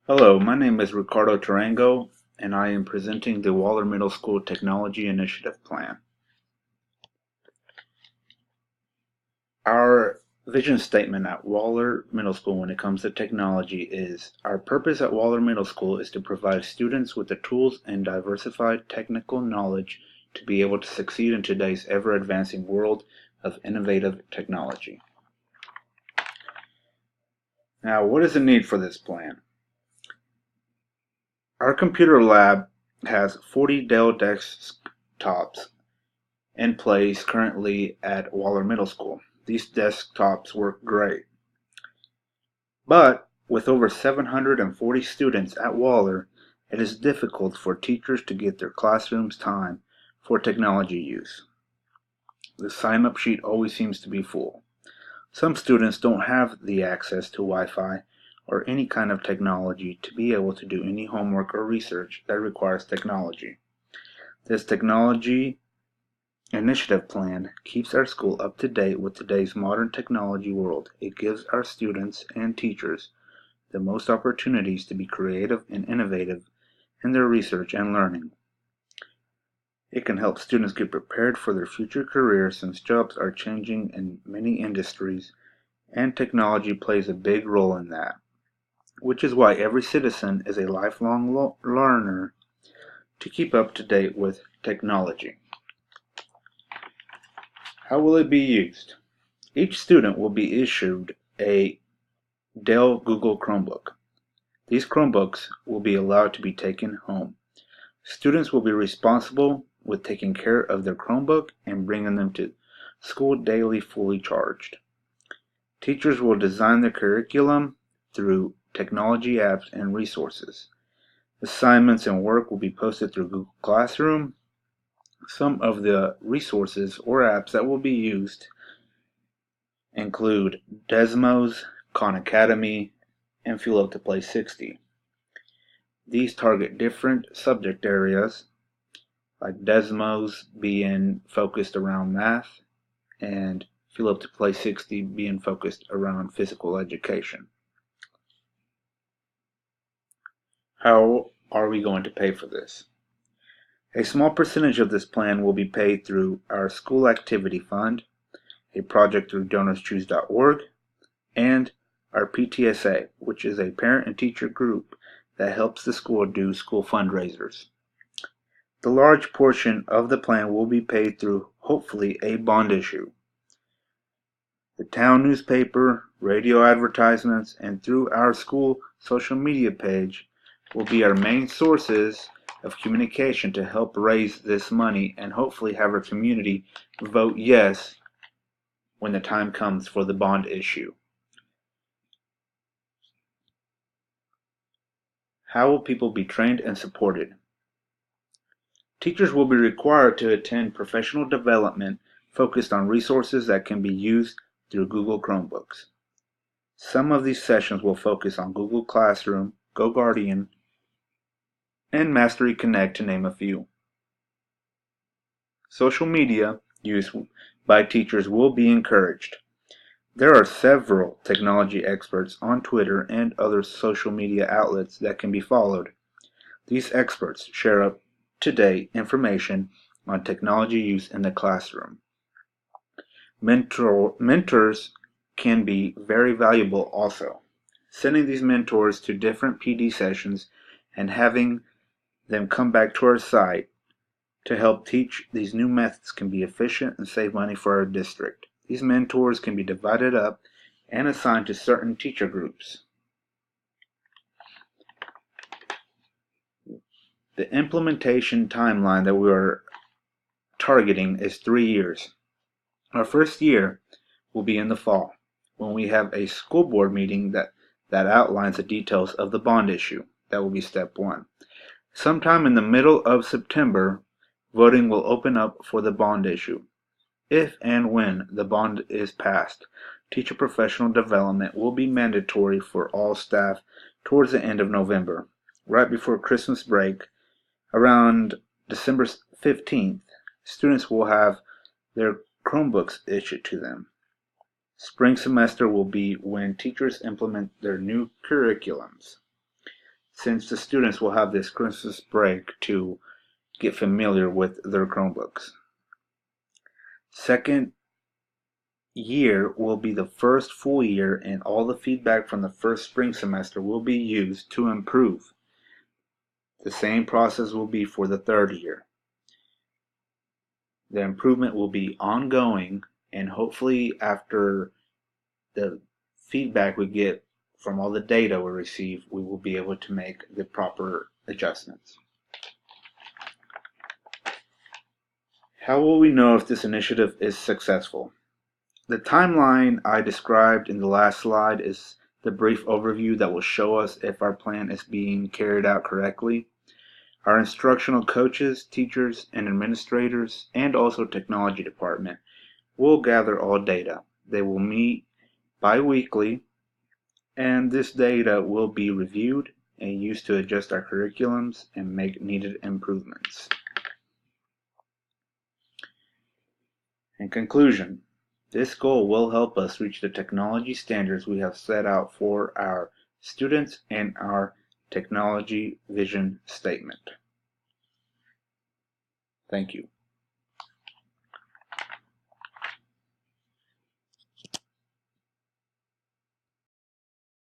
Hello, my name is Ricardo Tarango, and I am presenting the Waller Middle School Technology Initiative Plan. Our vision statement at Waller Middle School when it comes to technology is, our purpose at Waller Middle School is to provide students with the tools and diversified technical knowledge to be able to succeed in today's ever-advancing world of innovative technology. Now, what is the need for this plan? Our computer lab has 40 Dell desktops in place currently at Waller Middle School. These desktops work great. But with over 740 students at Waller, it is difficult for teachers to get their classrooms time for technology use. The sign-up sheet always seems to be full. Some students don't have the access to Wi-Fi or any kind of technology to be able to do any homework or research that requires technology. This technology initiative plan keeps our school up to date with today's modern technology world. It gives our students and teachers the most opportunities to be creative and innovative in their research and learning. It can help students get prepared for their future careers since jobs are changing in many industries and technology plays a big role in that, which is why every citizen is a lifelong learner to keep up to date with technology. How will it be used? Each student will be issued a Dell Google Chromebook. These Chromebooks will be allowed to be taken home. Students will be responsible with taking care of their Chromebook and bringing them to school daily fully charged. Teachers will design their curriculum through technology apps and resources. Assignments and work will be posted through Google Classroom. Some of the resources or apps that will be used include Desmos, Khan Academy, and Fuel Up to Play 60. These target different subject areas, like Desmos being focused around math and Fuel Up to Play 60 being focused around physical education. How are we going to pay for this? A small percentage of this plan will be paid through our school activity fund, a project through DonorsChoose.org, and our PTSA, which is a parent and teacher group that helps the school do school fundraisers. The large portion of the plan will be paid through, hopefully, a bond issue. The town newspaper, radio advertisements, and through our school social media page will be our main sources of communication to help raise this money and hopefully have our community vote yes when the time comes for the bond issue. How will people be trained and supported? Teachers will be required to attend professional development focused on resources that can be used through Google Chromebooks. Some of these sessions will focus on Google Classroom, GoGuardian, and Mastery Connect, to name a few. Social media use by teachers will be encouraged. There are several technology experts on Twitter and other social media outlets that can be followed. These experts share up-to-date information on technology use in the classroom. Mentors can be very valuable also. Sending these mentors to different PD sessions and having them come back to our site to help teach these new methods can be efficient and save money for our district. These mentors can be divided up and assigned to certain teacher groups. The implementation timeline that we are targeting is 3 years. Our first year will be in the fall, when we have a school board meeting that outlines the details of the bond issue. That will be step 1. Sometime in the middle of September, voting will open up for the bond issue. If and when the bond is passed, teacher professional development will be mandatory for all staff towards the end of November. Right before Christmas break, around December 15th, students will have their Chromebooks issued to them. Spring semester will be when teachers implement their new curriculums. since the students will have this Christmas break to get familiar with their Chromebooks. Second year will be the first full year, and all the feedback from the first spring semester will be used to improve. The same process will be for the third year. The improvement will be ongoing, and hopefully after the feedback we get from all the data we receive, we will be able to make the proper adjustments. How will we know if this initiative is successful? The timeline I described in the last slide is the brief overview that will show us if our plan is being carried out correctly. Our instructional coaches, teachers, and administrators, and also technology department will gather all data. They will meet bi-weekly, and this data will be reviewed and used to adjust our curriculums and make needed improvements. In conclusion, this goal will help us reach the technology standards we have set out for our students and our technology vision statement. Thank you.